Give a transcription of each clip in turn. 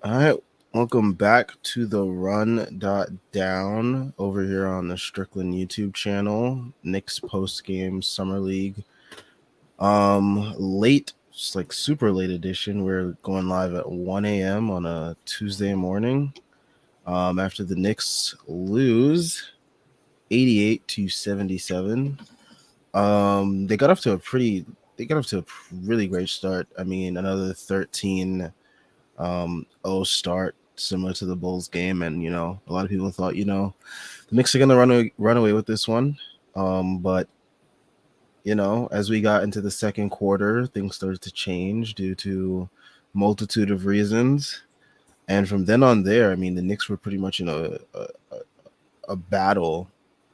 All right, welcome back to the Run.down over here on the Strickland YouTube channel. Knicks Postgame Summer League. Late, just like super late edition. We're going live at 1 a.m. on a Tuesday morning. After the Knicks lose 88-77. They got off to a really great start. I mean, another 13 start similar to the Bulls game, and a lot of people thought the Knicks are gonna run away with this one, but as we got into the second quarter, things started to change due to multitude of reasons, and from then on there, I mean, the Knicks were pretty much a battle,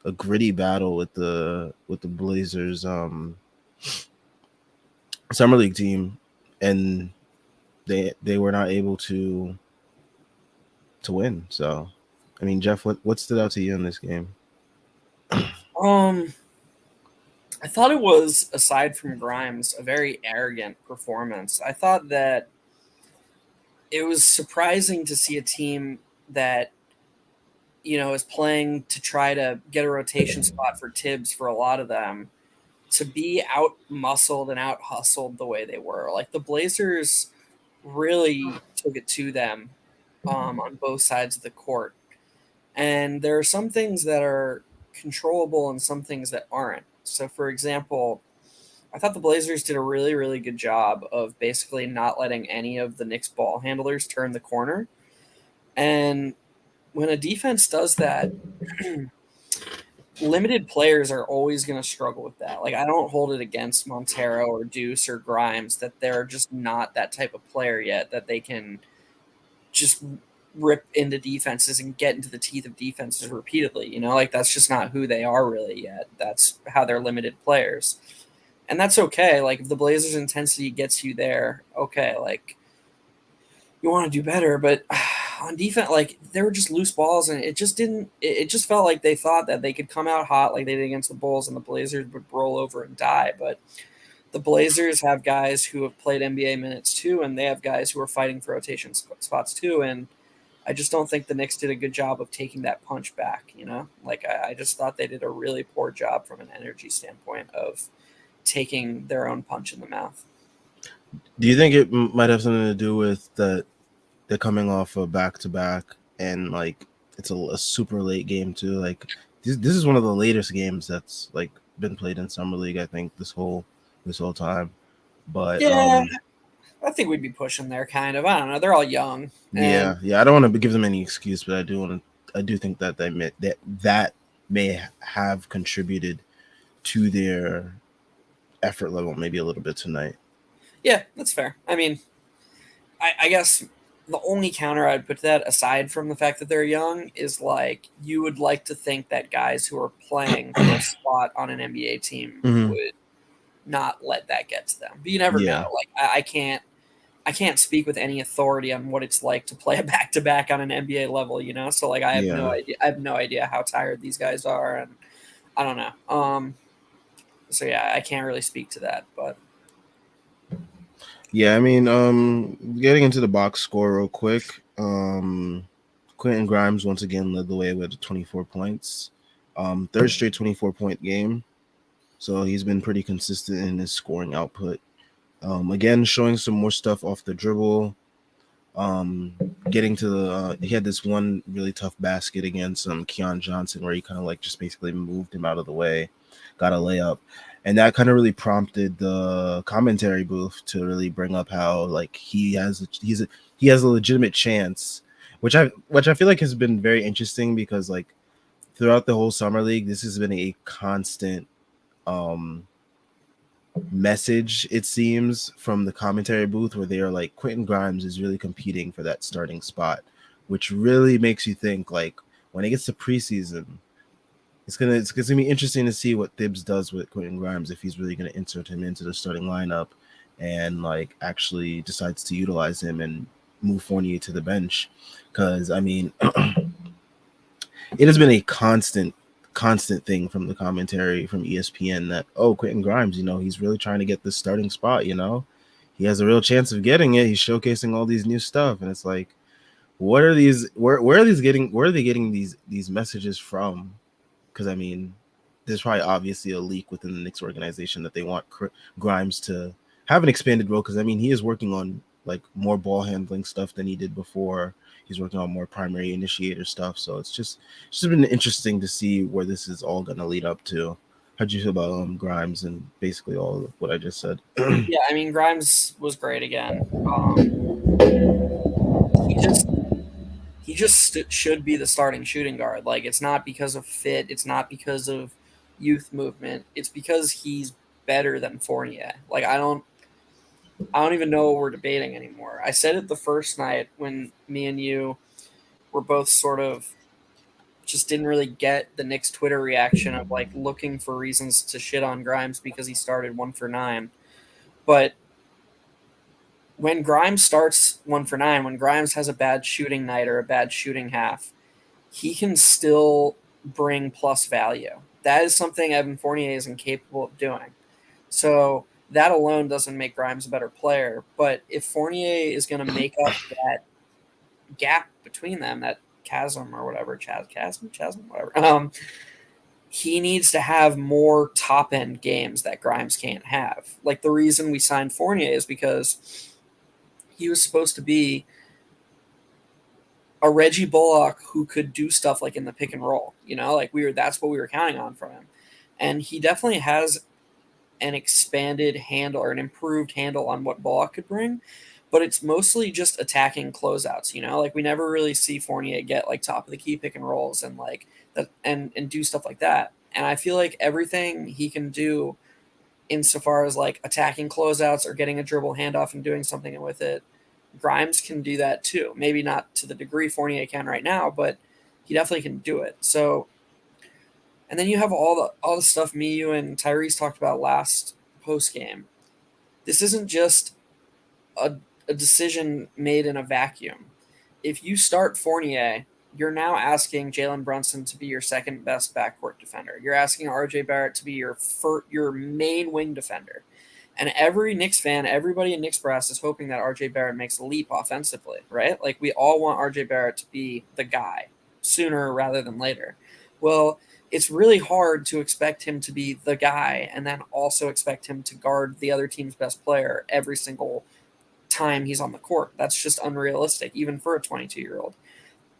a gritty battle with the Blazers summer league team, and they were not able to win. So, I mean, Jeff, what stood out to you in this game? Um, I thought it was, aside from Grimes, a very arrogant performance. I thought that it was surprising to see a team that is playing to try to get a rotation spot for Tibbs for a lot of them to be out muscled and out hustled the way they were. Like the Blazers really took it to them on both sides of the court. And there are some things that are controllable and some things that aren't. So, for example, I thought the Blazers did a really, really good job of basically not letting any of the Knicks ball handlers turn the corner. And when a defense does that, limited players are always going to struggle with that. Like, I don't hold it against Montero or Deuce or Grimes that they're just not that type of player yet, that they can just rip into defenses and get into the teeth of defenses repeatedly. Like that's just not who they are really yet. That's how they're limited players. And that's okay. Like if the Blazers intensity gets you there, okay, like you want to do better, but on defense, like there were just loose balls, and it just didn't. It just felt like they thought that they could come out hot like they did against the Bulls, and the Blazers would roll over and die. But the Blazers have guys who have played NBA minutes too, and they have guys who are fighting for rotation spots too. And I just don't think the Knicks did a good job of taking that punch back. Like I just thought they did a really poor job from an energy standpoint of taking their own punch in the mouth. Do you think it might have something to do with that they're coming off a back-to-back, and like it's a super late game too? Like this is one of the latest games that's like been played in summer league, I think, this whole time. But Yeah, I think we'd be pushing there, kind of. I don't know. They're all young, and yeah, I don't want to give them any excuse, but I do think that that may have contributed to their effort level maybe a little bit tonight. yeah, that's fair. I mean, I guess the only counter I'd put to that, aside from the fact that they're young, is like you would like to think that guys who are playing for a spot on an NBA team Mm-hmm. would not let that get to them. But you never know. Yeah, Like I can't speak with any authority on what it's like to play a back to back on an NBA level, So like I have no yeah. idea. I have no idea how tired these guys are, and I don't know. So yeah, I can't really speak to that, but Yeah, I mean, getting into the box score real quick. Quentin Grimes once again led the way with 24 points. Third straight 24-point game. So he's been pretty consistent in his scoring output. Again, showing some more stuff off the dribble. Getting to he had this one really tough basket against Keon Johnson where he kind of like just basically moved him out of the way, got a layup, and that kind of really prompted the commentary booth to really bring up how like he has a legitimate chance, which I feel like has been very interesting because like throughout the whole summer league, this has been a constant um message, it seems, from the commentary booth where they are like Quentin Grimes is really competing for that starting spot, which really makes you think like when it gets to preseason, it's gonna be interesting to see what Thibs does with Quentin Grimes, if he's really gonna insert him into the starting lineup and like actually decides to utilize him and move Fournier to the bench. Because I mean, it has been a constant thing from the commentary from ESPN that Quentin Grimes, he's really trying to get this starting spot. he has a real chance of getting it. He's showcasing all these new stuff, and it's like, what are these? Where are these getting? Where are they getting these messages from? Because I mean, there's probably obviously a leak within the Knicks organization that they want Grimes to have an expanded role. Because I mean, he is working on like more ball handling stuff than he did before. He's working on more primary initiator stuff. So it's just been interesting to see where this is all going to lead up to. How'd you feel about Grimes and basically all of what I just said? Yeah, I mean Grimes was great again. He just should be the starting shooting guard. Like it's not because of fit, it's not because of youth movement. It's because he's better than Fournier. Like I don't even know what we're debating anymore. I said it the first night when me and you were both sort of just didn't really get the Knicks Twitter reaction of like looking for reasons to shit on Grimes because he started 1 for 9. But when Grimes starts 1 for 9, when Grimes has a bad shooting night or a bad shooting half, he can still bring plus value. That is something Evan Fournier is incapable of doing. So that alone doesn't make Grimes a better player. But if Fournier is going to make up that gap between them, that chasm or whatever, chasm, whatever, he needs to have more top end games that Grimes can't have. Like the reason we signed Fournier is because he was supposed to be a Reggie Bullock who could do stuff like in the pick and roll. Like that's what we were counting on from him. And he definitely has an expanded handle or an improved handle on what Bullock could bring, but it's mostly just attacking closeouts. Like we never really see Fournier get like top of the key pick and rolls and like that and do stuff like that. And I feel like everything he can do insofar as like attacking closeouts or getting a dribble handoff and doing something with it, Grimes can do that too. Maybe not to the degree Fournier can right now, but he definitely can do it. So, and then you have all the stuff me, you, and Tyrese talked about last post game. This isn't just a decision made in a vacuum. If you start Fournier, you're now asking Jalen Brunson to be your second best backcourt defender. You're asking RJ Barrett to be your main wing defender. And every Knicks fan, everybody in Knicks brass is hoping that RJ Barrett makes a leap offensively, right? Like we all want RJ Barrett to be the guy sooner rather than later. Well, it's really hard to expect him to be the guy and then also expect him to guard the other team's best player every single time he's on the court. That's just unrealistic, even for a 22-year-old.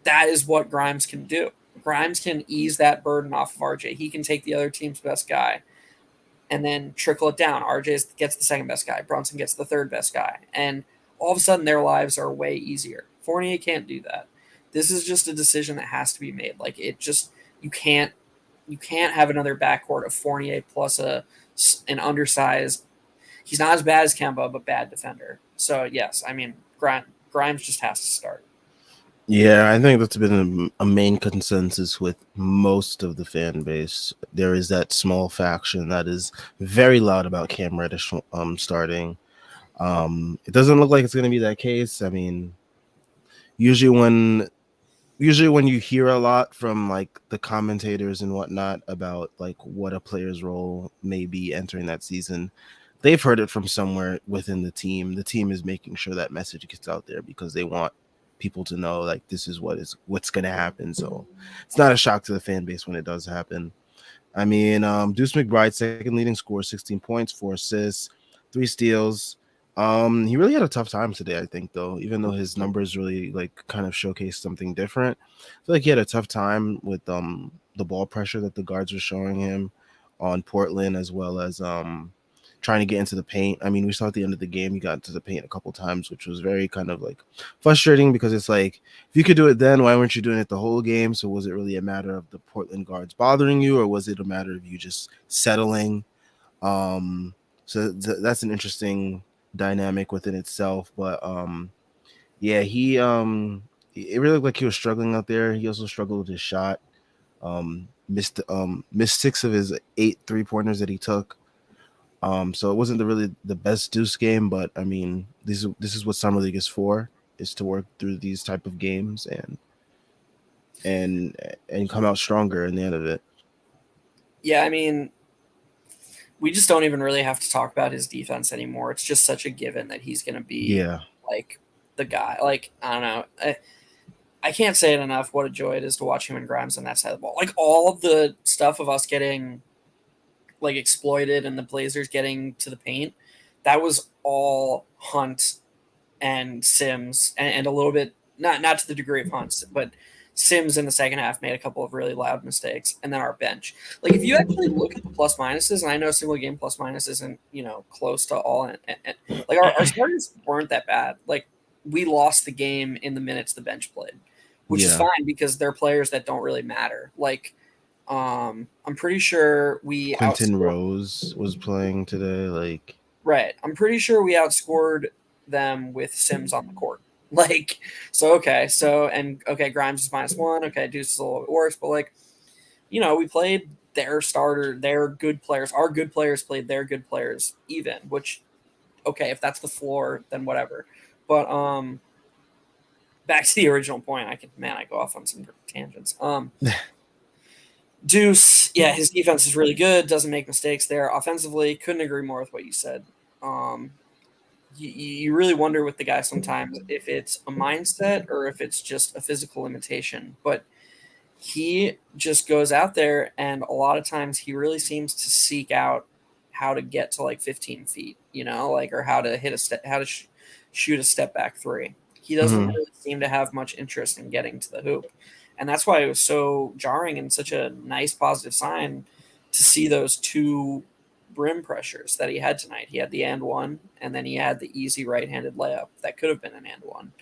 That is what Grimes can do. Grimes can ease that burden off of RJ. He can take the other team's best guy and then trickle it down. RJ gets the second best guy. Brunson gets the third best guy. And all of a sudden, their lives are way easier. Fournier can't do that. This is just a decision that has to be made. Like you can't have another backcourt of Fournier plus an undersized. He's not as bad as Kemba, but bad defender. So yes, I mean Grimes just has to start. Yeah, I think that's been a main consensus with most of the fan base. There is that small faction that is very loud about Cam Reddish starting. It doesn't look like it's going to be that case. I mean, usually when usually when you hear a lot from like the commentators and whatnot about like what a player's role may be entering that season, they've heard it from somewhere within the team. The team is making sure that message gets out there because they want people to know like this is what's going to happen. So it's not a shock to the fan base when it does happen. I mean, Deuce McBride, second leading scorer, 16 points, 4 assists, 3 steals. He really had a tough time today, I think, though, even though his numbers really like kind of showcased something different. I feel like he had a tough time with the ball pressure that the guards were showing him on Portland, as well as trying to get into the paint. I mean, we saw at the end of the game he got into the paint a couple times, which was very kind of like frustrating because it's like if you could do it then, why weren't you doing it the whole game? So was it really a matter of the Portland guards bothering you, or was it a matter of you just settling? That's an interesting dynamic within itself. But yeah, it really looked like he was struggling out there. He also struggled with his shot. Missed 6 of his 8 3-pointers that he took. So it wasn't really the best Deuce game, but I mean, this is what summer league is for, is to work through these type of games and come out stronger in the end of it. Yeah, I mean, we just don't even really have to talk about his defense anymore. It's just such a given that he's going to be Yeah. like the guy. Like, I don't know. I can't say it enough what a joy it is to watch him and Grimes on that side of the ball. Like, all of the stuff of us getting like exploited and the Blazers getting to the paint, that was all Hunt and Sims and a little bit not to the degree of Hunt's, but Sims in the second half made a couple of really loud mistakes, and then our bench. Like, if you actually look at the plus minuses, and I know single game plus minus isn't close to all, like our starters weren't that bad. Like, we lost the game in the minutes the bench played, which is Yeah. fine because they're players that don't really matter. Like, I'm pretty sure we Quentin outscored. Rose was playing today. Like, Right. I'm pretty sure we outscored them with Sims on the court. Like, so okay, okay, Grimes is -1. Okay, Deuce is a little bit worse, but like, we played their starter, their good players. Our good players played their good players even, which okay, if that's the floor, then whatever. But back to the original point, I go off on some tangents. Deuce, yeah, his defense is really good, doesn't make mistakes there. Offensively, couldn't agree more with what you said. Um, you really wonder with the guy sometimes if it's a mindset or if it's just a physical limitation. But he just goes out there, and a lot of times he really seems to seek out how to get to like 15 feet, like or how to hit a step, how to shoot a step back three. He doesn't mhm. really seem to have much interest in getting to the hoop, and that's why it was so jarring and such a nice positive sign to see those two rim pressures that he had tonight. He had the and one, and then he had the easy right-handed layup that could have been an and one.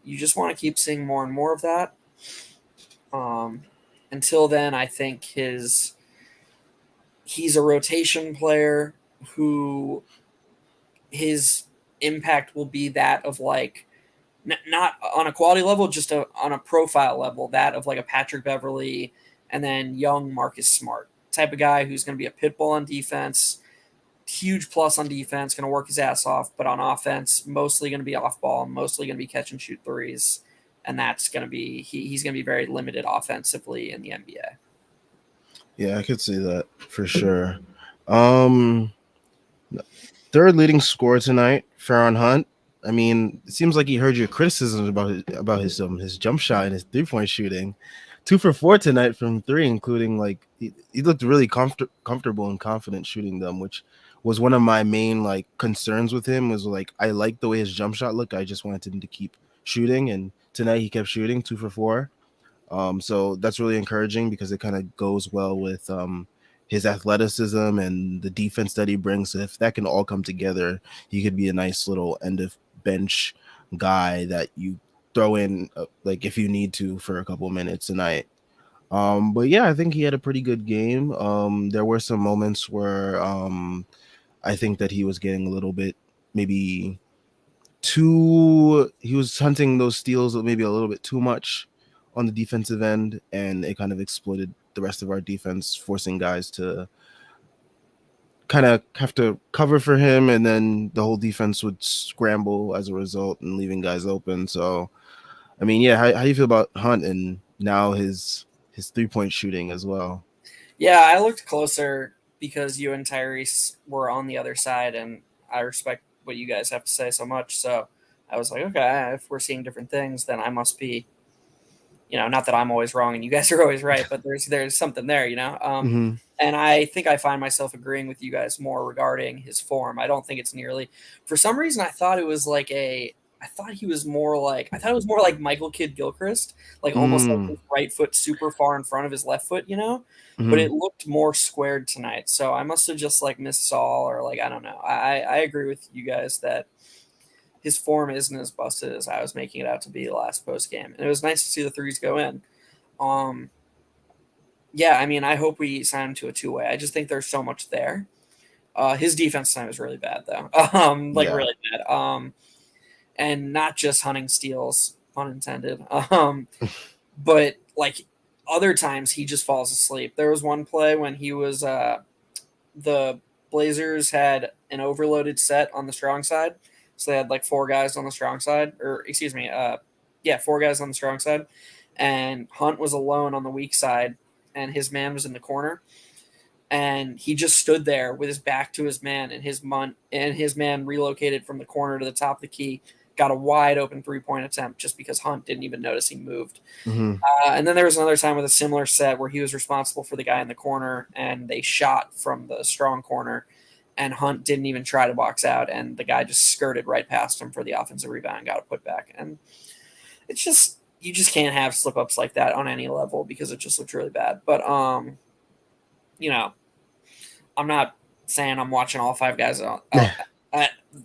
You just want to keep seeing more and more of that. Um, until then, I think he's a rotation player who his impact will be that of like not on a quality level, just on a profile level, that of like a Patrick Beverly and then young Marcus Smart type of guy who's going to be a pit bull on defense, huge plus on defense, going to work his ass off, but on offense, mostly going to be off ball, mostly going to be catch and shoot threes. And that's going to be, he's going to be very limited offensively in the NBA. Yeah, I could see that for sure. Um, Third leading scorer tonight, Farron Hunt. I mean, it seems like he heard your criticisms about his jump shot and his 3-point shooting. 2 for 4 tonight from three, including like he looked really comfortable and confident shooting them, which was one of my main like concerns with him. Was like I liked the way his jump shot looked. I just wanted him to keep shooting, and tonight he kept shooting 2 for 4. So that's really encouraging because it kind of goes well with his athleticism and the defense that he brings. So if that can all come together, he could be a nice little end of bench guy that you throw in like if you need to for a couple minutes a night. But yeah, I think he had a pretty good game. There were some moments where I think that he was getting a little bit maybe he was hunting those steals maybe a little bit too much on the defensive end, and it kind of exploited the rest of our defense, forcing guys to kind of have to cover for him, and then the whole defense would scramble as a result and leaving guys open. So I mean, yeah, how do you feel about Hunt and now his 3-point shooting as well? Yeah, I looked closer because you and Tyrese were on the other side, and I respect what you guys have to say so much. So I was like, okay, if we're seeing different things, then I must be, not that I'm always wrong and you guys are always right, but there's something there. Hmm. And I think I find myself agreeing with you guys more regarding his form. I don't think it's nearly. For some reason, I thought it was like a. I thought he was more like. I thought it was more like Michael Kidd Gilchrist, like almost like Mm. his right foot super far in front of his left foot. But Hmm. it looked more squared tonight. So I must have just like missed Saul or like I don't know. I agree with you guys that his form isn't as busted as I was making it out to be last post game, and it was nice to see the threes go in. Um, yeah, I mean, I hope we sign him to a two-way. I just think there's so much there. His defense time is really bad though. Like Yeah. really bad. And not just hunting steals, pun intended. But like other times he just falls asleep. There was one play when he was the Blazers had an overloaded set on the strong side. So they had like four guys on the strong side, or excuse me, yeah, four guys on the strong side. And Hunt was alone on the weak side, and his man was in the corner. and he just stood there with his back to his man, and his man relocated from the corner to the top of the key, got a wide open 3-point attempt just because Hunt didn't even notice he moved. Mm-hmm. And then there was another time with a similar set where he was responsible for the guy in the corner, and they shot from the strong corner, and Hunt didn't even try to box out, and the guy just skirted right past him for the offensive rebound and got a putback. And it's just, you just can't have slip ups like that on any level because it just looks really bad. But you know, I'm not saying I'm watching all 5 guys at the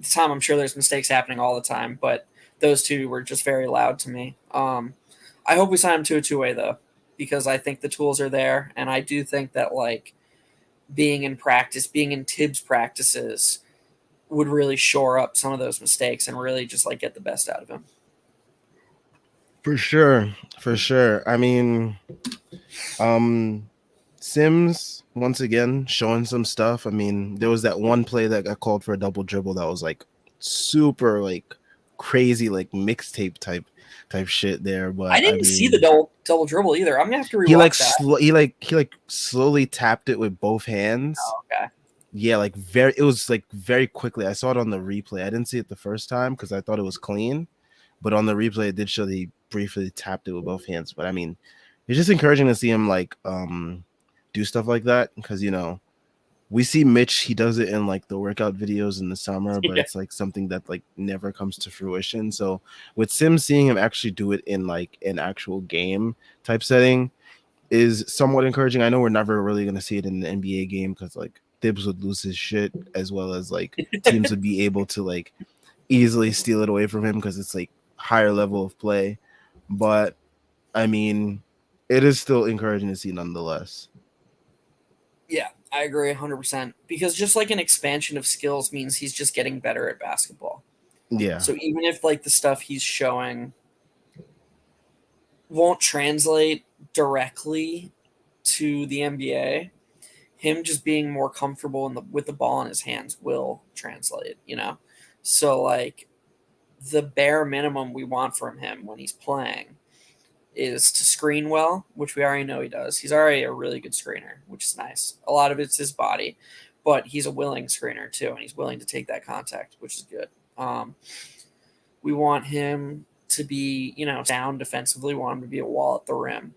time. I'm sure there's mistakes happening all the time, but those two were just very loud to me. I hope we sign him to a two-way though, because I think the tools are there, and I do think that like being in practice, being in Tibbs practices, would really shore up some of those mistakes and really just like get the best out of him. For sure, for sure. I mean, Sims once again showing some stuff. I mean, there was that one play that got called for a double dribble that was like super like crazy, like mixtape type shit there. I But I didn't see the mean, double dribble either. I'm gonna have to he like rewatch that. he like slowly tapped it with both hands. Oh, okay. Yeah, like very it was like very quickly. I saw it on the replay. I didn't see it the first time because I thought it was clean. But on the replay, it did show that he briefly tapped it with both hands. But I mean, it's just encouraging to see him like do stuff like that because we see Mitch, he does it in like the workout videos in the summer, but Yeah. it's like something that like never comes to fruition. So with Sims, seeing him actually do it in like an actual game type setting is somewhat encouraging. I know we're never really gonna see it in the NBA game because like Thibs would lose his shit as well as like teams would be able to like easily steal it away from him because it's like higher level of play. But I mean, it is still encouraging to see nonetheless. Yeah, I agree 100% because just like an expansion of skills means he's just getting better at basketball. Yeah, So even if like the stuff he's showing won't translate directly to the NBA, him just being more comfortable with the ball in his hands will translate, you know? So like the bare minimum we want from him when he's playing is to screen well, which we already know he does. He's already a really good screener, which is nice. A lot of it's his body, but he's a willing screener too, and he's willing to take that contact, which is good. We want him to be, sound defensively. We want him to be a wall at the rim.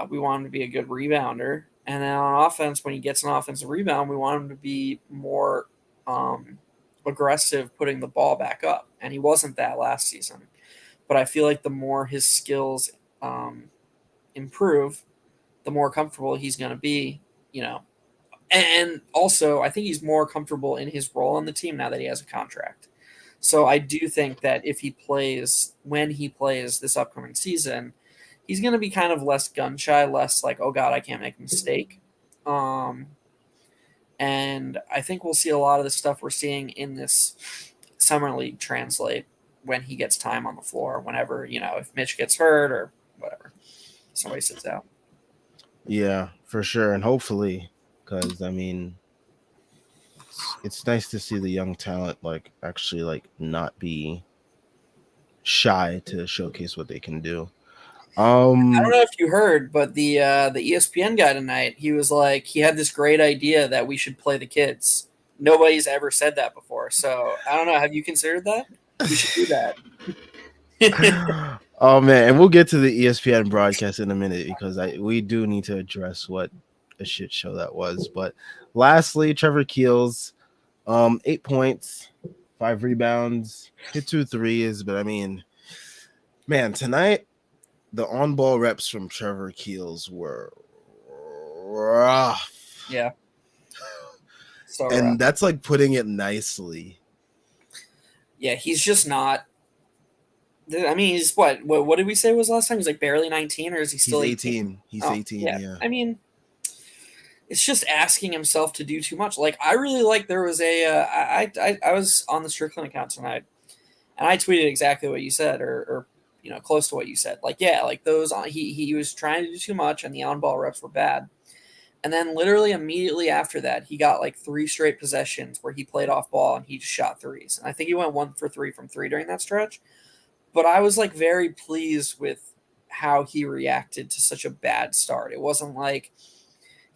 We want him to be a good rebounder. And then on offense, when he gets an offensive rebound, we want him to be more aggressive, putting the ball back up. And he wasn't that last season. But I feel like the more his skills improve, the more comfortable he's going to be, you know. And also, I think he's more comfortable in his role on the team now that he has a contract. So I do think that if he plays, when he plays this upcoming season, he's going to be kind of less gun shy, less like, oh God, I can't make a mistake. Um, and I think we'll see a lot of the stuff we're seeing in this summer league translate when he gets time on the floor, whenever, if Mitch gets hurt or whatever, somebody sits out. yeah, for sure, and hopefully, because I mean, it's nice to see the young talent like actually like not be shy to showcase what they can do. I don't Um, know if you heard, but the ESPN guy tonight, he was like, he had this great idea that we should play the kids. Nobody's ever said that before, so I don't know. Have you considered that? We should do that. oh man, and we'll get to the ESPN broadcast in a minute because we do need to address what a shit show that was. But lastly, Trevor Keels, 8 points, 5 rebounds, hit 2 threes. But I mean, man, tonight the on-ball reps from Trevor Keels were rough, Yeah, so rough. and that's like putting it nicely. Yeah, he's just not. I mean, he's what did we say was last time? He's like barely 19, or is he He's still 18? 18. He's Oh, 18. yeah. Yeah. I mean, it's just asking himself to do too much. Like I really like there was I was on the Strickland account tonight, and I tweeted exactly what you said, or close to what you said. Like yeah, like those he was trying to do too much, and the on ball reps were bad. And then literally immediately after that, he got like 3 straight possessions where he played off ball and he just shot threes. And I think he went 1 for 3 from three during that stretch. But I was like very pleased with how he reacted to such a bad start. It wasn't like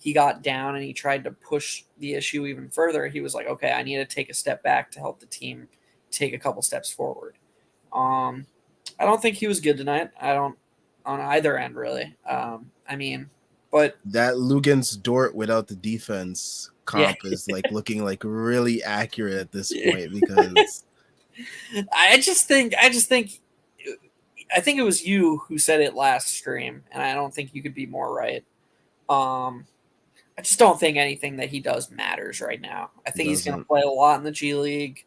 he got down and he tried to push the issue even further, he was like, okay, I need to take a step back to help the team take a couple steps forward. I don't think he was good tonight. I don't on either end really. I mean, but That Lugens Dort without the defense yeah, comp is like looking like really accurate at this point because I think it was you who said it last stream, and I don't think you could be more right. Um, I just don't think anything that he does matters right now. I it think he's going to doesn't. play a lot in the G League.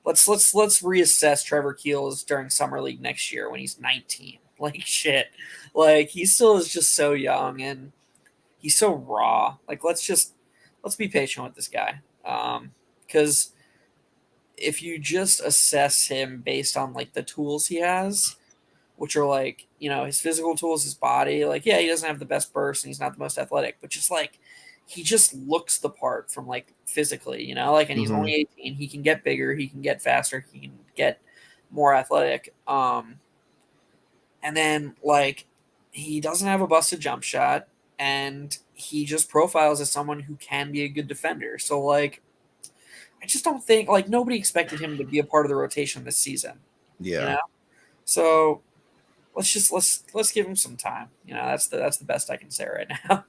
Let's reassess Trevor Keels during summer league next year when he's 19. Like shit, like he still is just so young and he's so raw. Like let's be patient with this guy, because if you just assess him based on like the tools he has, which are like, his physical tools, his body, like, yeah, he doesn't have the best burst and he's not the most athletic, but just like he just looks the part from like physically, like, and he's Mm-hmm. only 18. He can get bigger, he can get faster, he can get more athletic. And then like he doesn't have a busted jump shot and he just profiles as someone who can be a good defender. So like I just don't think like nobody expected him to be a part of the rotation this season, you Yeah. know? So let's give him some time. That's the best I can say right now.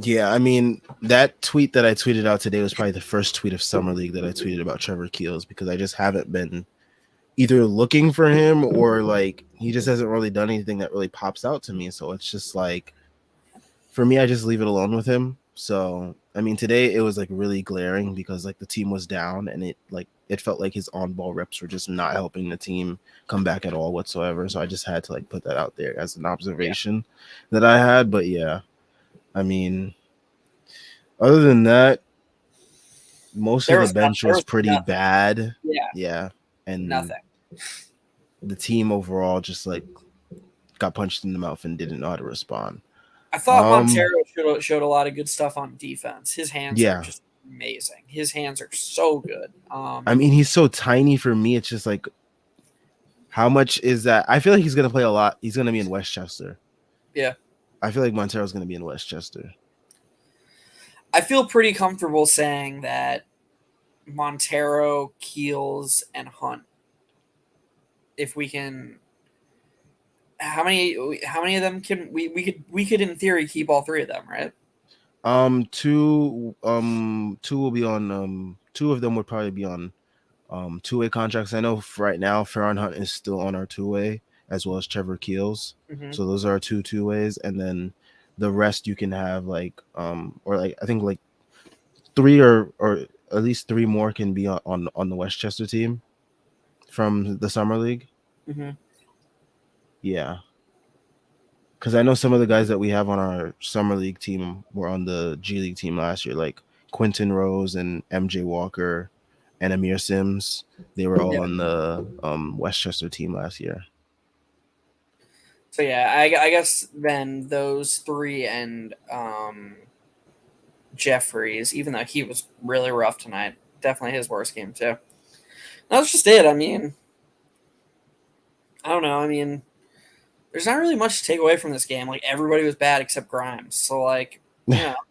Yeah, I mean, that tweet that I tweeted out today was probably the first tweet of Summer League that I tweeted about Trevor Keels because I just haven't been either looking for him or like he just hasn't really done anything that really pops out to me. So it's just like for me, I just leave it alone with him. So I mean, today it was like really glaring because like the team was down and it felt like his on ball reps were just not helping the team come back at all whatsoever. So I just had to like put that out there as an Yeah. observation that I had. But yeah, I mean, other than that, most of There the was not, bench there was was pretty nothing. bad. Yeah, Yeah. And nothing. the team overall just like got punched in the mouth and didn't know how to respond. I thought Um, Montero showed a lot of good stuff on defense. His hands are yeah. just amazing. His hands are so good. I mean, he's so tiny for me. It's just like, how much is that? I feel like he's gonna play a lot. He's gonna be in Westchester. Yeah. I feel like Montero's gonna be in Westchester. I feel pretty comfortable saying that Montero, Keels, and Hunt. If we can, how many of them can we could in theory keep all three of them, right? Two will be on. Two of them would probably be on two-way contracts. I know right now Farron Hunt is still on our two-way as well as Trevor Keels. Mm-hmm. So those are our two-ways, and then the rest you can have like or like I think like three or at least three more can be on the Westchester team from the summer league. Mm-hmm. Yeah, because I know some of the guys that we have on our summer league team were on the G League team last year, like Quentin Rose and MJ Walker and Amir Sims. They were all Yeah. on the Westchester team last year. So yeah, I guess then those three and Jeffries, even though he was really rough tonight, definitely his worst game too. That's just it. I mean, I don't know. I mean, there's not really much to take away from this game. Like everybody was bad except Grimes. So like,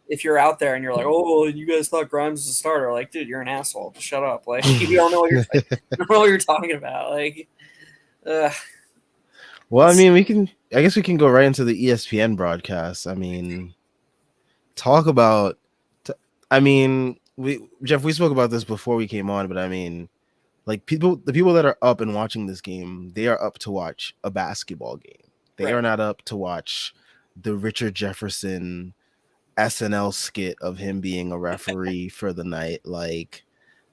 if you're out there and you're like, oh, you guys thought Grimes was a starter, like, dude, you're an asshole. Just shut up. Like you don't know what you don't know what you're talking about. Like, Well, I mean, I guess we can go right into the ESPN broadcast. I mean, talk about. I mean, we spoke about this before we came on, but I mean, like the people that are up and watching this game, they are up to watch a basketball game. They are right. not up to watch the Richard Jefferson SNL skit of him being a referee for the night. Like,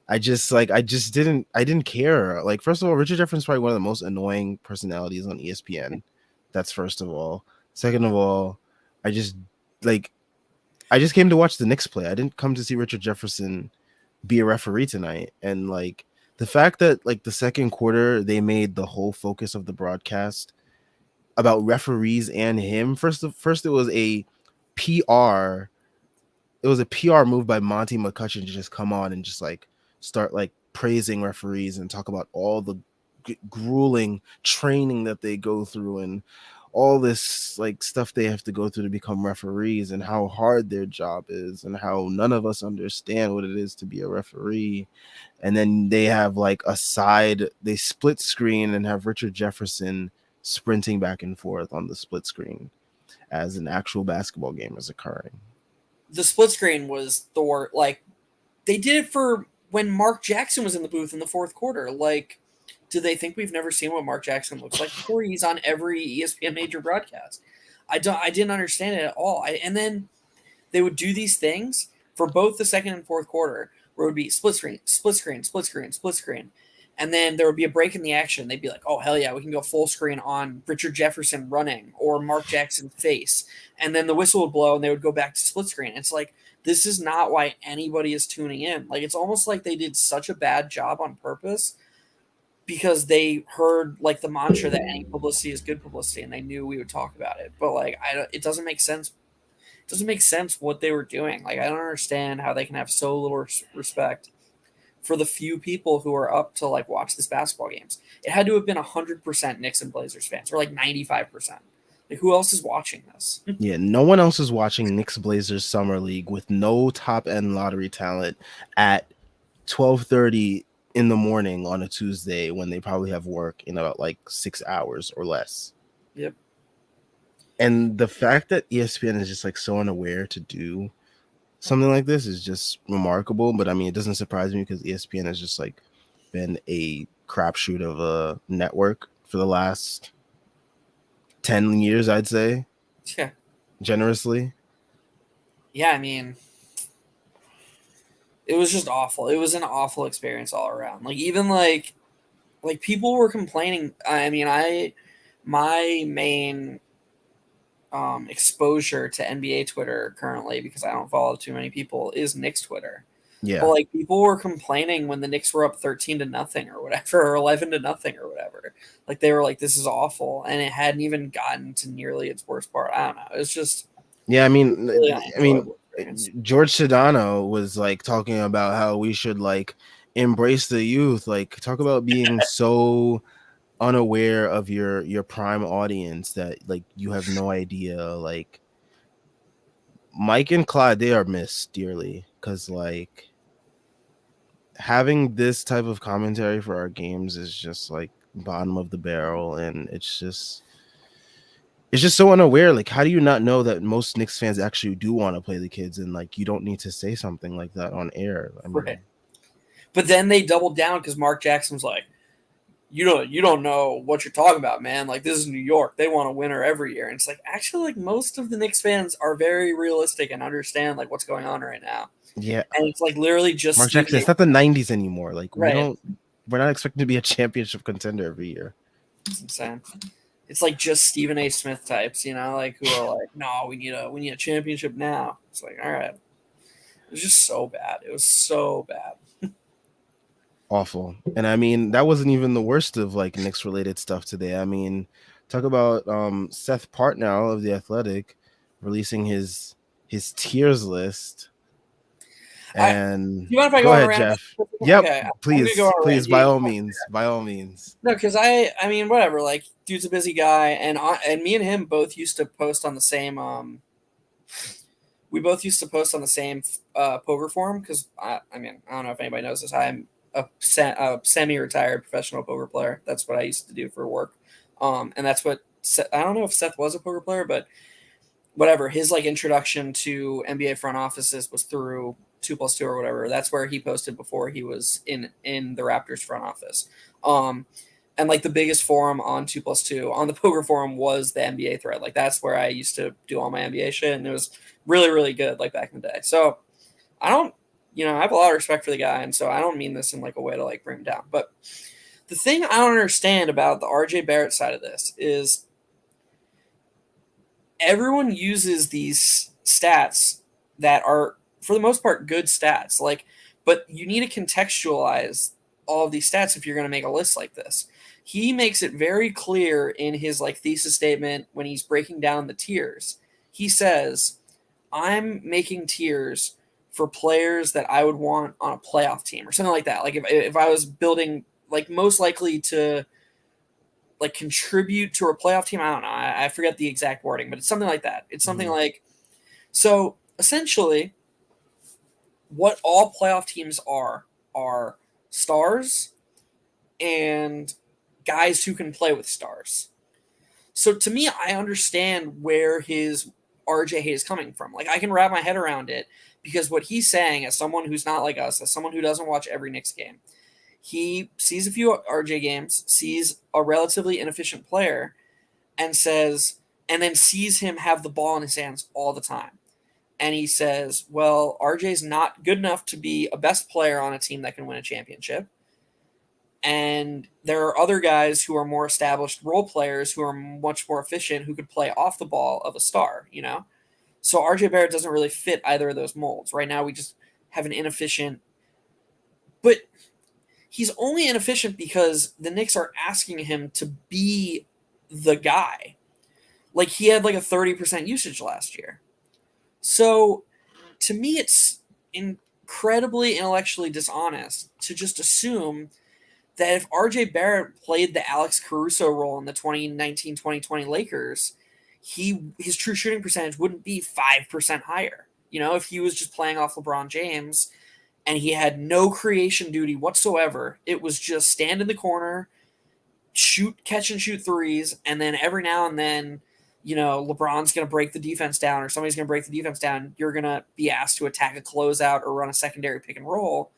I didn't care. Like, first of all, Richard Jefferson's probably one of the most annoying personalities on ESPN. That's first of all. Second of all, I just like I just came to watch the Knicks play. I didn't come to see Richard Jefferson be a referee tonight. And like the fact that like the second quarter they made the whole focus of the broadcast about referees and him. First it was a PR it was a PR move by Monty McCutcheon to just come on and just like start like praising referees and talk about all the grueling training that they go through and all this like stuff they have to go through to become referees, and how hard their job is, and how none of us understand what it is to be a referee. And then they have like they split screen and have Richard Jefferson sprinting back and forth on the split screen as an actual basketball game is occurring. The split screen was Thor. Like, they did it for when Mark Jackson was in the booth in the fourth quarter. Like, do they think we've never seen what Mark Jackson looks like before? He's on every ESPN major broadcast. I didn't understand it at all. And then they would do these things for both the second and fourth quarter, where it would be split screen, split screen, split screen, split screen. And then there would be a break in the action. They'd be like, oh, hell yeah, we can go full screen on Richard Jefferson running or Mark Jackson's face. And then the whistle would blow and they would go back to split screen. It's like, this is not why anybody is tuning in. Like, it's almost like they did such a bad job on purpose because they heard like the mantra that any publicity is good publicity, and they knew we would talk about it. But like, it doesn't make sense. It doesn't make sense what they were doing. Like, I don't understand how they can have so little respect for the few people who are up to like watch this basketball games. It had to have been 100% Knicks and Blazers fans, or like 95%. Like, who else is watching this? Yeah, no one else is watching Knicks Blazers Summer League with no top end lottery talent at 12:30 in the morning on a Tuesday when they probably have work in about like 6 hours or less. Yep. And the fact that ESPN is just like so unaware to do something like this is just remarkable. But I mean, it doesn't surprise me because ESPN has just like been a crapshoot of a network for the last 10 years, I'd say. Yeah. Generously. Yeah, I mean, it was just awful. It was an awful experience all around. Like, even like people were complaining. I mean, my main exposure to NBA Twitter currently, because I don't follow too many people, is Knicks Twitter. Yeah. But like, people were complaining when the Knicks were up 13-0 or whatever, or 11-0 or whatever. Like, they were like, "This is awful," and it hadn't even gotten to nearly its worst part. I don't know. It's just really George Sedano was like talking about how we should like embrace the youth. Like, talk about being so unaware of your prime audience that like you have no idea. Like, Mike and Clyde, they are missed dearly because like having this type of commentary for our games is just like bottom of the barrel, and it's just so unaware. Like, how do you not know that most Knicks fans actually do want to play the kids, and like you don't need to say something like that on air? I mean, right. But then they doubled down because Mark Jackson was like, you don't know what you're talking about, man. Like, this is New York. They want a winner every year. And it's like, actually, like, most of the Knicks fans are very realistic and understand like what's going on right now. Yeah. And it's like literally just Mark Jackson. It's not the 90s anymore. Like, right. We're not expecting to be a championship contender every year. It's insane. It's like just Stephen A. Smith types, you know, like, who are like, no, we need a championship now. It's like, all right. It was just so bad. It was so bad. Awful. And I mean, that wasn't even the worst of like Knicks related stuff today. I mean, talk about Seth Partnow of The Athletic releasing his tiers list. And you mind if I go ahead, around? Jeff. Yep. Okay, please, by all means. No, because I mean, whatever. Like, dude's a busy guy, and me and him both used to post on the same. We both used to post on the same poker forum because I mean, I don't know if anybody knows this. I'm a semi-retired professional poker player. That's what I used to do for work, and that's what I don't know if Seth was a poker player, but whatever. His like introduction to NBA front offices was through 2+2 or whatever. That's where he posted before he was in the Raptors front office. And like the biggest forum on 2+2 on the poker forum was the NBA thread. Like, that's where I used to do all my NBA shit, and it was really, really good, like back in the day. So I have a lot of respect for the guy, and so I don't mean this in like a way to like bring him down. But the thing I don't understand about the RJ Barrett side of this is everyone uses these stats that are, for the most part, good stats. Like, but you need to contextualize all of these stats if you're going to make a list like this. He makes it very clear in his like thesis statement when he's breaking down the tiers. He says, I'm making tiers for players that I would want on a playoff team or something like that. Like, if I was building, like, most likely to like contribute to a playoff team. I don't know. I forget the exact wording, but it's something like that. It's something like, so essentially what all playoff teams are stars and guys who can play with stars. So to me, I understand where his RJ hate is coming from. Like I can wrap my head around it because what he's saying, as someone who's not like us, as someone who doesn't watch every Knicks game, he sees a few RJ games, sees a relatively inefficient player, and says, and then sees him have the ball in his hands all the time. And he says, well, RJ's not good enough to be a best player on a team that can win a championship. And there are other guys who are more established role players who are much more efficient who could play off the ball of a star, you know? So RJ Barrett doesn't really fit either of those molds. Right now, we just have an inefficient, but he's only inefficient because the Knicks are asking him to be the guy. Like he had like a 30% usage last year. So to me, it's incredibly intellectually dishonest to just assume that if RJ Barrett played the Alex Caruso role in the 2019-2020 Lakers, his true shooting percentage wouldn't be 5% higher. You know, if he was just playing off LeBron James and he had no creation duty whatsoever, it was just stand in the corner, shoot, catch and shoot threes, and then every now and then, you know, LeBron's going to break the defense down or somebody's going to break the defense down. You're going to be asked to attack a closeout or run a secondary pick and roll.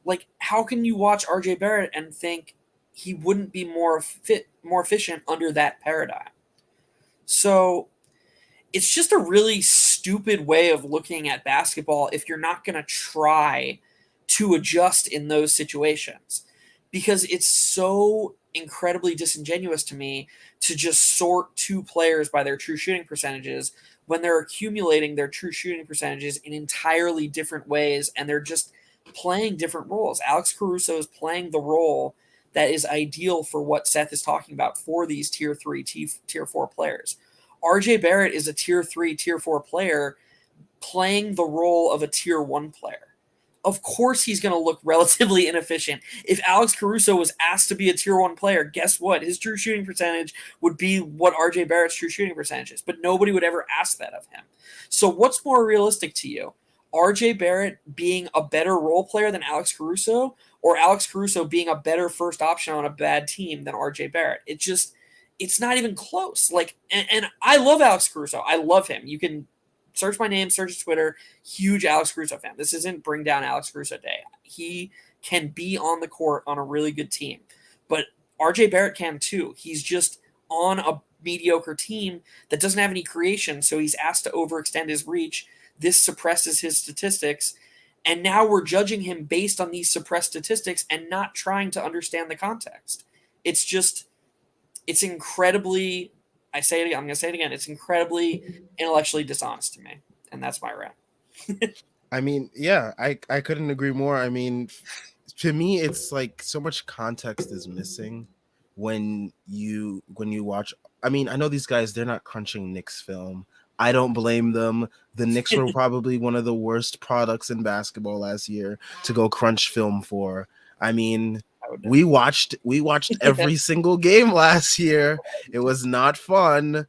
Like, how can you watch RJ Barrett and think he wouldn't be more efficient under that paradigm? So it's just a really stupid way of looking at basketball if you're not going to try to adjust in those situations, because it's so incredibly disingenuous to me to just sort two players by their true shooting percentages when they're accumulating their true shooting percentages in entirely different ways and they're just playing different roles. Alex Caruso is playing the role that is ideal for what Seth is talking about for these tier 3, tier 4 players. RJ Barrett is a tier 3, tier 4 player playing the role of a tier 1 player. Of course he's going to look relatively inefficient. If Alex Caruso was asked to be a tier 1 player, guess what? His true shooting percentage would be what RJ Barrett's true shooting percentage is, but nobody would ever ask that of him. So what's more realistic to you? RJ Barrett being a better role player than Alex Caruso, or Alex Caruso being a better first option on a bad team than RJ Barrett? It's not even close. Like, and I love Alex Caruso. I love him. You can search my name, search his Twitter. Huge Alex Caruso fan. This isn't bring down Alex Caruso day. He can be on the court on a really good team, but RJ Barrett can too. He's just on a mediocre team that doesn't have any creation, so he's asked to overextend his reach. This suppresses his statistics, and now we're judging him based on these suppressed statistics and not trying to understand the context. It's incredibly, I say it again, I'm going to say it again, it's incredibly intellectually dishonest to me, and that's my rant. I mean, yeah, I couldn't agree more. I mean, to me, it's like so much context is missing when you watch. I mean, I know these guys, they're not crunching Knicks film. I don't blame them. The Knicks were probably one of the worst products in basketball last year to go crunch film for. I mean, we watched every single game last year. It was not fun.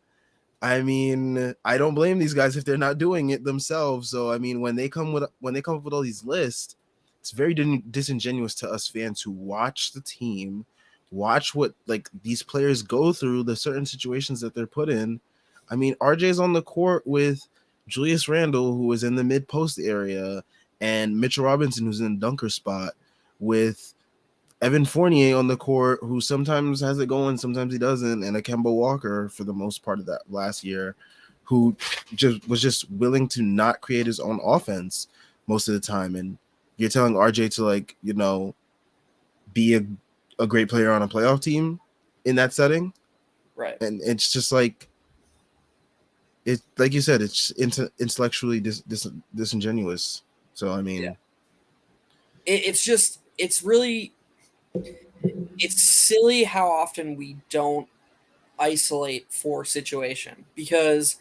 I mean, I don't blame these guys if they're not doing it themselves. So I mean, when they come up with all these lists, it's very disingenuous to us fans who watch the team, watch what like these players go through, the certain situations that they're put in. I mean, RJ's on the court with Julius Randle, who is in the mid post area, and Mitchell Robinson, who's in the dunker spot, with Evan Fournier on the court, who sometimes has it going, sometimes he doesn't, and Kemba Walker for the most part of that last year, who was just willing to not create his own offense most of the time. And you're telling RJ to, like, you know, be a great player on a playoff team in that setting, right? And it's just like, it, like you said, it's intellectually disingenuous. So I mean, it's really, it's silly how often we don't isolate for situation, because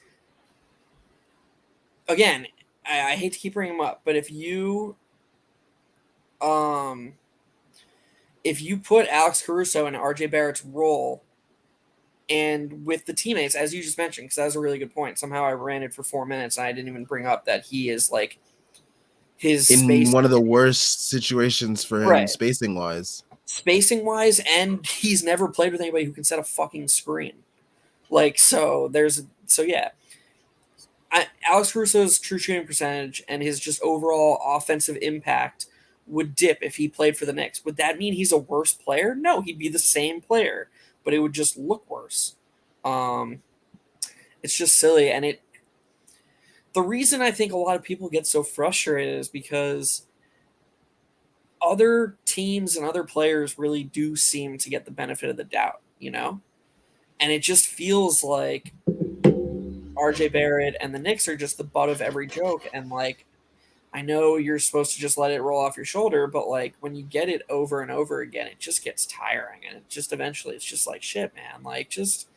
again, I hate to keep bringing them up, but if you put Alex Caruso in RJ Barrett's role, And with the teammates, as you just mentioned, because that was a really good point. Somehow I ran it for 4 minutes and I didn't even bring up that he is like his In space, one of the worst situations for him, right? spacing wise. Spacing wise, and he's never played with anybody who can set a fucking screen. Like, so yeah. Alex Caruso's true shooting percentage and his just overall offensive impact would dip if he played for the Knicks. Would that mean he's a worse player? No, he'd be the same player, but it would just look worse. Um, it's just silly, and it. The reason I think a lot of people get so frustrated is because other teams and other players really do seem to get the benefit of the doubt, you know? And it just feels like RJ Barrett and the Knicks are just the butt of every joke. And like, I know you're supposed to just let it roll off your shoulder, but like when you get it over and over again, it just gets tiring. And it just eventually it's just like shit, man. Like just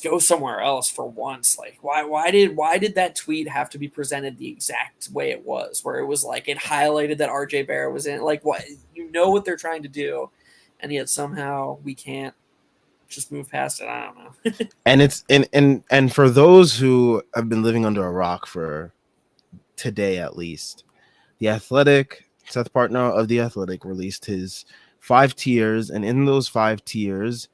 go somewhere else for once. Like why did that tweet have to be presented the exact way it was, where it was like it highlighted that RJ Barrett was in, like, what, you know what they're trying to do, and yet somehow we can't just move past it. I don't know. And it's and for those who have been living under a rock for today at least, the Athletic, Seth Partner of the Athletic, released his 5 tiers, and in those 5 tiers,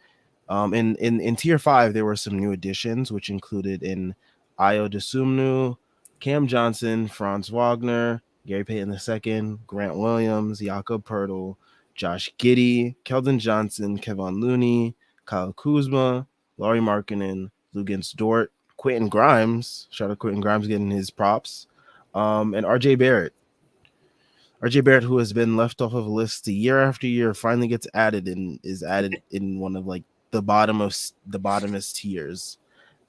in tier 5, there were some new additions, which included in Io DeSumnu, Cam Johnson, Franz Wagner, Gary Payton II, Grant Williams, Jakob Pertl, Josh Giddey, Keldon Johnson, Kevon Looney, Kyle Kuzma, Laurie Markkinen, Lugens Dort, Quentin Grimes. Shout out Quentin Grimes getting his props. And RJ Barrett. RJ Barrett, who has been left off of lists year after year, finally gets added and is added in one of like the bottomest tiers.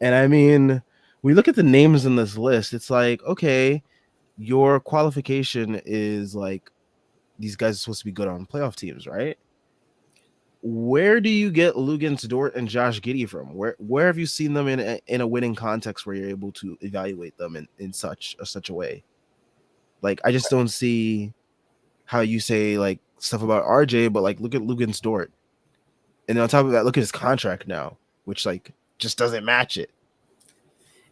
And I mean, we look at the names in this list, it's like, okay, your qualification is like these guys are supposed to be good on playoff teams, right? Where do you get Lugens Dort and Josh Giddey from? Where have you seen them in a winning context where you're able to evaluate them in such a way? Like, I just don't see how you say like stuff about RJ, but like look at Lugens Dort, and on top of that, look at his contract now, which like just doesn't match it.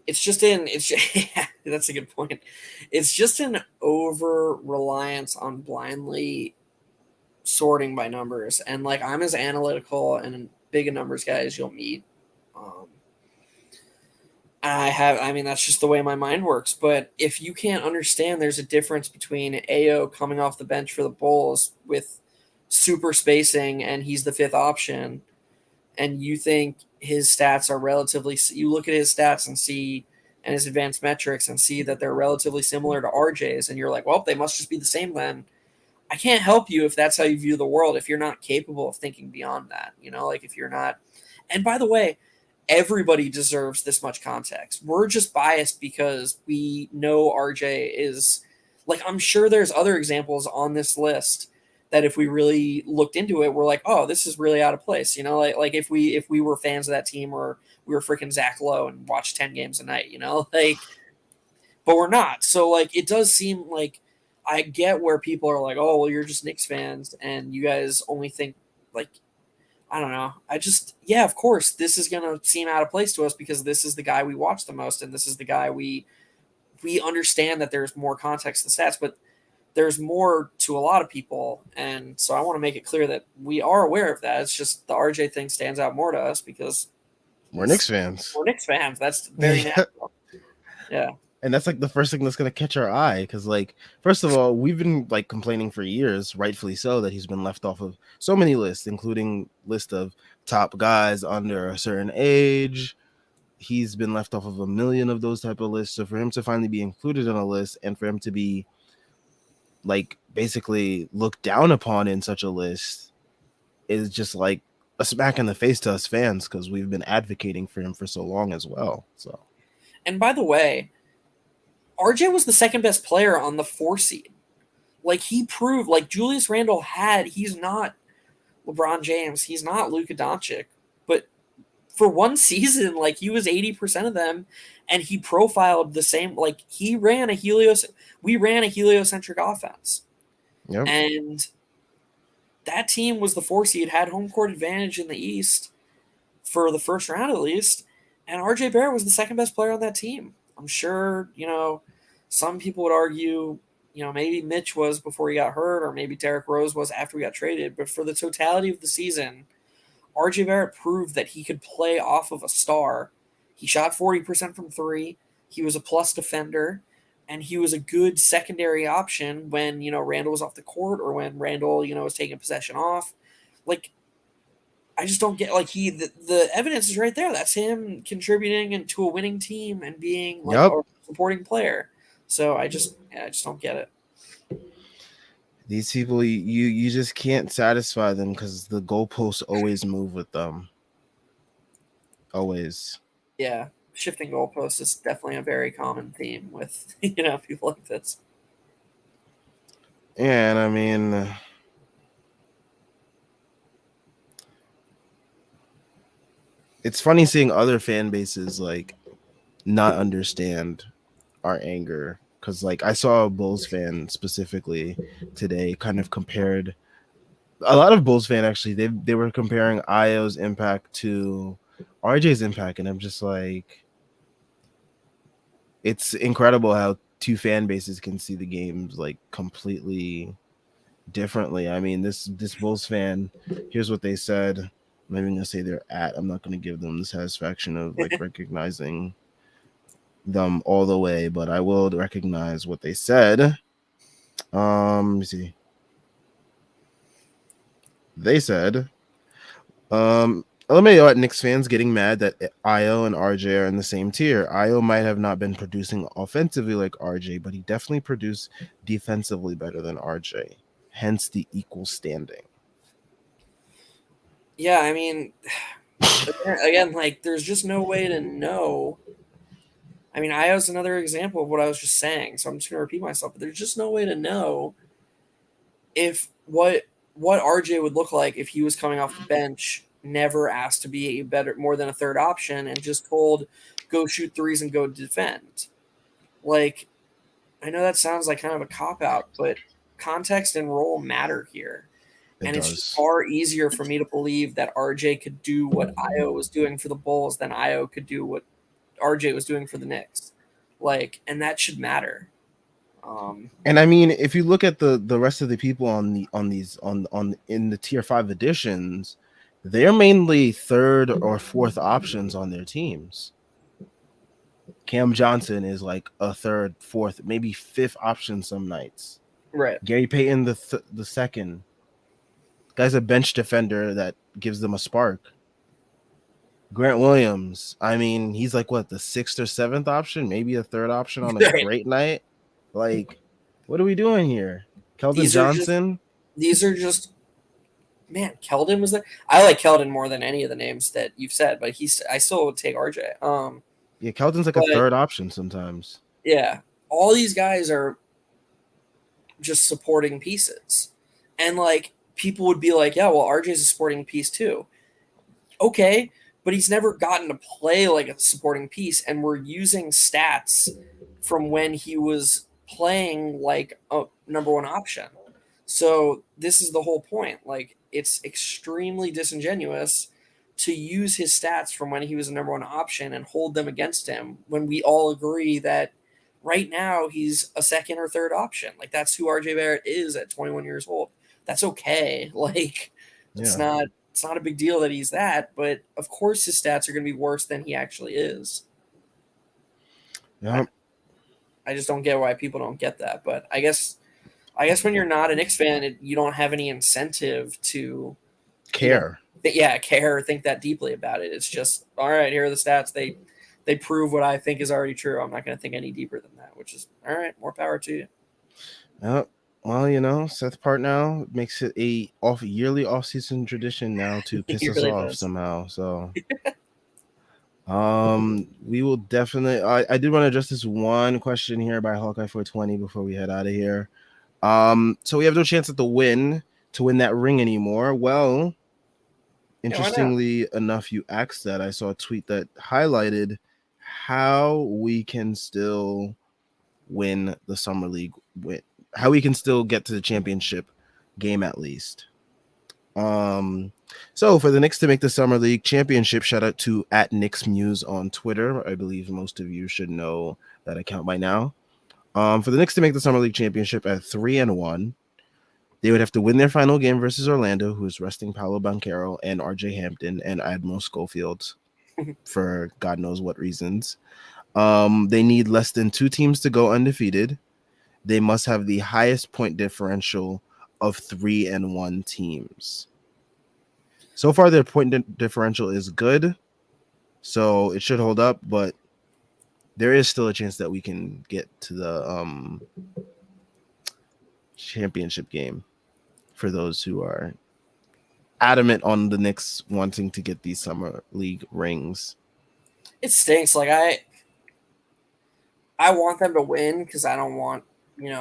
Yeah, that's a good point. It's just an over reliance on blindly sorting by numbers, and like I'm as analytical and big a numbers guy as you'll meet. Um, I mean, that's just the way my mind works. But if you can't understand, there's a difference between AO coming off the bench for the Bulls with super spacing, and he's the fifth option, and you think his stats are relatively, you look at his stats and see, and his advanced metrics and see that they're relatively similar to RJ's, and you're like, well, they must just be the same then. I can't help you if that's how you view the world, if you're not capable of thinking beyond that, like if you're not. And by the way, everybody deserves this much context. We're just biased because we know RJ is, like, I'm sure there's other examples on this list that if we really looked into it, we're like, oh, this is really out of place. Like if we were fans of that team, or we were freaking Zach Lowe and watched 10 games a night, like, but we're not. So like it does seem like, I get where people are like, oh, well, you're just Knicks fans and you guys only think, like, I don't know. Yeah, of course, this is gonna seem out of place to us because this is the guy we watch the most, and this is the guy we understand that there's more context to stats, but there's more to a lot of people, and so I want to make it clear that we are aware of that. It's just the RJ thing stands out more to us because We're Knicks fans. we're Knicks fans. That's very natural. Yeah. And that's like the first thing that's gonna catch our eye, because like, first of all, we've been like complaining for years, rightfully so, that he's been left off of so many lists, including list of top guys under a certain age. He's been left off of a million of those type of lists. So for him to finally be included on a list, and for him to be like basically looked down upon in such a list, is just like a smack in the face to us fans, because we've been advocating for him for so long as well. So, And by the way, RJ was the second best player on the 4 seed. Like, he proved, like, Julius Randle he's not LeBron James, he's not Luka Doncic, but for one season, like, he was 80% of them, and he profiled the same, like, we ran a heliocentric offense. yep. And that team was the 4 seed, had home court advantage in the East for the first round at least. And RJ Barrett was the second best player on that team. I'm sure, some people would argue, maybe Mitch was before he got hurt, or maybe Derrick Rose was after we got traded. But for the totality of the season, RJ Barrett proved that he could play off of a star. He shot 40% from three. He was a plus defender, and he was a good secondary option when, Randall was off the court, or when Randall, was taking possession off. Like, I just don't get, like, the evidence is right there. That's him contributing into a winning team and being like Yep. a supporting player. So I just don't get it. These people, you just can't satisfy them because the goalposts always move with them. Always. Yeah, shifting goalposts is definitely a very common theme with people like this. And I mean, it's funny seeing other fan bases like not understand our anger, because like I saw a Bulls fan specifically today kind of compared a lot of Bulls fan actually they were comparing Io's impact to RJ's impact, and I'm just like, it's incredible how two fan bases can see the games like completely differently. I mean, this Bulls fan, here's what they said. I'm not even gonna say they're at. I'm not gonna give them the satisfaction of like recognizing them all the way, but I will recognize what they said. Let me see. They said, LMAO Knicks fans getting mad that Io and RJ are in the same tier. Io might have not been producing offensively like RJ, but he definitely produced defensively better than RJ. Hence the equal standing. Yeah, I mean, again, like, there's just no way to know. I mean, Io's another example of what I was just saying, so I'm just going to repeat myself. But there's just no way to know if what RJ would look like if he was coming off the bench, never asked to be more than a third option, and just told, go shoot threes and go defend. Like, I know that sounds like kind of a cop out, but context and role matter here. It And it's just does. far easier for me to believe that RJ could do what Io was doing for the Bulls than Io could do what RJ was doing for the Knicks. Like, and that should matter. And I mean, if you look at the rest of the people on in the tier 5 editions, they're mainly third or fourth options on their teams. Cam Johnson is like a third, fourth, maybe fifth option some nights. Right. Gary Payton the second. Guy's a bench defender that gives them a spark. Grant Williams, I mean, he's like what, the sixth or seventh option, maybe a third option on a Right. great night. Like, what are we doing here? Keldon These are just Johnson. these are just man, Keldon was there. I like Keldon more than any of the names that you've said, but I still would take RJ. Yeah, Keldon's like a But third option sometimes. yeah, all these guys are just supporting pieces. And like people would be like, yeah, well, RJ's a supporting piece too. Okay, but he's never gotten to play like a supporting piece, and we're using stats from when he was playing like a number one option. So this is the whole point. Like, it's extremely disingenuous to use his stats from when he was a number one option and hold them against him when we all agree that right now he's a second or third option. Like, that's who RJ Barrett is at 21 years old. That's okay. Like, it's Yeah. not a big deal that he's that, but of course his stats are going to be worse than he actually is. Yep. I just don't get why people don't get that. But I guess when you're not a Knicks fan, you don't have any incentive to Care. care or think that deeply about it. It's just, all right, here are the stats. They prove what I think is already true. I'm not going to think any deeper than that, which is all right. More power to you. Yep. Well, Seth Partnow makes it a yearly off-season tradition now to piss He us really off does. somehow. So we will definitely I did want to address this one question here by Hawkeye 420 before we head out of here. So we have no chance at the win to win that ring anymore. Well, Yeah, why not? interestingly enough, you asked that. I saw a tweet that highlighted how we can still win the summer league, how we can still get to the championship game at least. So for the Knicks to make the Summer League championship, shout out to at Knicks Muse on Twitter. I believe most of you should know that account by now. For the Knicks to make the Summer League championship at 3-1, they would have to win their final game versus Orlando, who is resting Paolo Banchero and RJ Hampton and Admiral Schofield for God knows what reasons. They need less than 2 teams to go undefeated. They must have the highest point differential of 3-1 teams. So far, their point differential is good, so it should hold up, but there is still a chance that we can get to the championship game for those who are adamant on the Knicks wanting to get these Summer League rings. It stinks. Like I want them to win because I don't want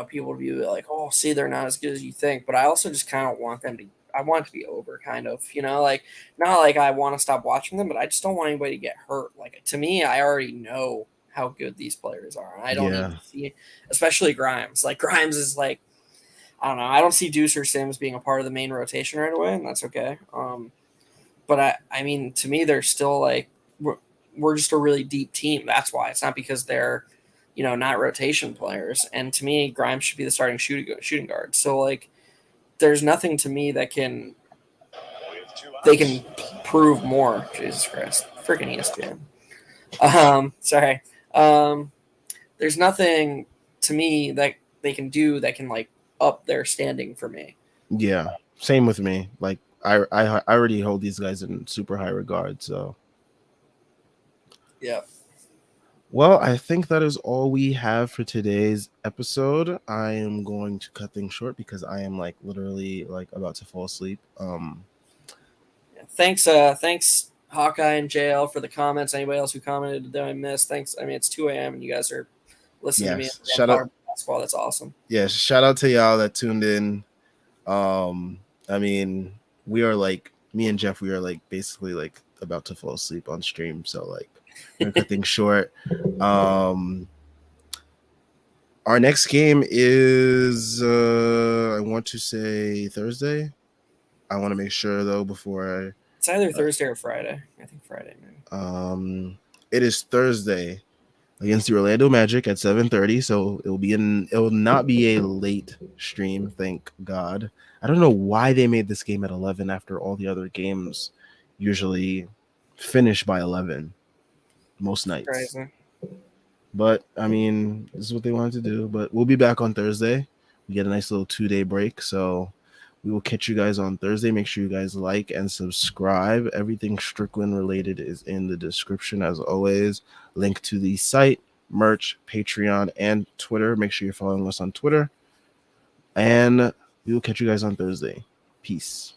people to be like, oh, see, they're not as good as you think. But I also just kind of want them to. I want it to be over, kind of. Like not like I want to stop watching them, but I just don't want anybody to get hurt. Like to me, I already know how good these players are, and I don't need to see, especially Grimes. Like Grimes is like, I don't know. I don't see Deuce or Sims being a part of the main rotation right away, and that's okay. But I mean, to me, they're still like we're just a really deep team. That's why. It's not because they're not rotation players. And to me, Grimes should be the starting shooting guard. So like, there's nothing to me that they can prove more. Jesus Christ, freaking ESPN. Sorry. There's nothing to me that they can do that can like up their standing for me. Yeah, same with me. Like I already hold these guys in super high regard. So yeah. Well, I think that is all we have for today's episode. I am going to cut things short because I am like literally like about to fall asleep. Thanks, Hawkeye and JL for the comments. Anybody else who commented that I missed, thanks. I mean, it's 2 a.m. and you guys are listening to me. Shout out basketball. That's awesome. Yeah, shout out to y'all that tuned in. I mean, we are like me and Jeff. We are like basically like about to fall asleep on stream. So like, we're gonna cut things short. Our next game is I want to say Thursday. I want to make sure though before it's either Thursday or Friday. I think Friday, maybe. It is Thursday against the Orlando Magic at 7:30. So it will not be a late stream, thank God. I don't know why they made this game at 11 after all the other games usually finish by 11 most nights. Crazy. But I mean, this is what they wanted to do. But we'll be back on Thursday. We get a nice little 2-day break. So we will catch you guys on Thursday. Make sure you guys like and subscribe. Everything Strickland related is in the description as always. Link to the site, merch, Patreon, and Twitter. Make sure you're following us on Twitter. And we will catch you guys on Thursday. Peace.